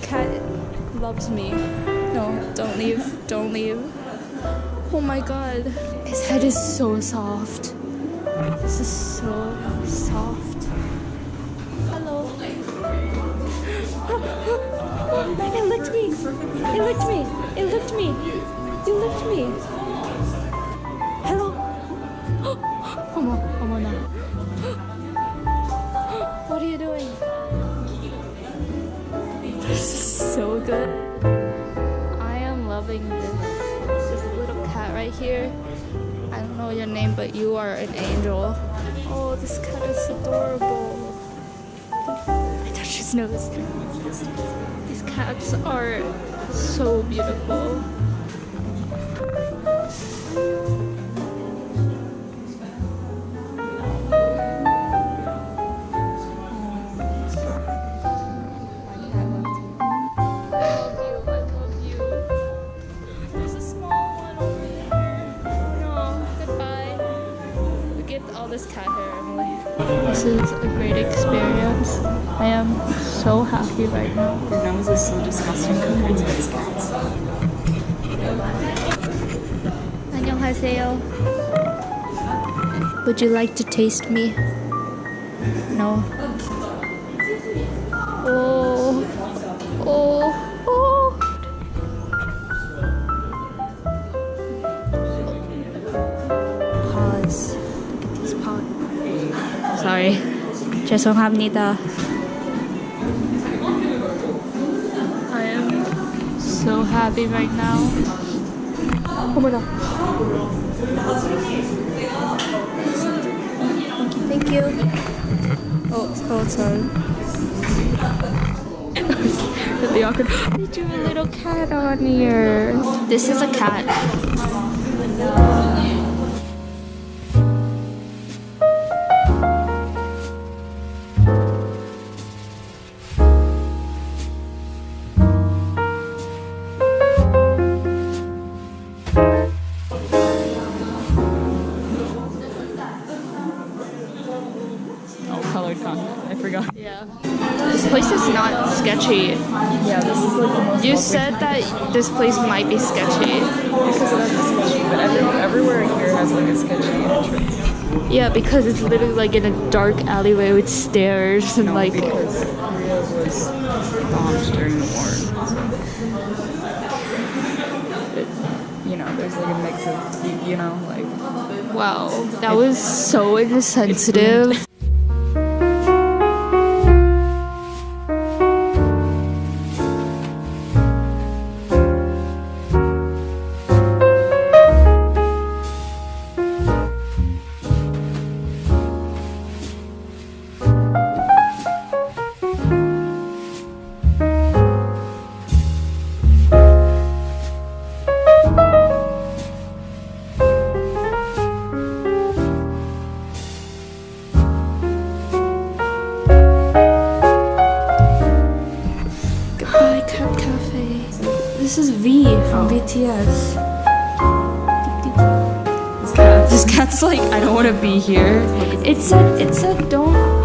cat loves me. No, don't leave. Don't leave. Oh my god. His head is so soft. This is so soft. Hello. It licked me. It licked me. It licked me. You licked me. Hello. 어머, 어머나. What are you doing? This is so good. I am loving this little cat right here. I don't know your name, but you are an angel. Oh, this cat is adorable. I touched his nose. These cats are so beautiful. This cat hair, Emily. This is a great experience. I am so happy right now. Your nose is so disgusting compared to this cat's. 안녕하세요. Would you like to taste me? No. Oh, oh, oh. Pause. Sorry. 죄송합니다. I am so happy right now. 어머나. Thank you. Oh, sorry. Really awkward. They drew a little cat on here. This is a cat. Colored content. I forgot. Yeah. This place is not sketchy. Yeah, this is like the most. You said that this place might be sketchy. Because that's sketchy, but everywhere here has like a sketchy entrance. Yeah, because it's literally like in a dark alleyway with stairs and No, like. because Korea was bombed during the war. So you know, there's like a mix of, you know, like. Wow, that was so insensitive. Goodbye, Cat Cafe. This is V from BTS. This cat's like, I don't want to be here. It said don't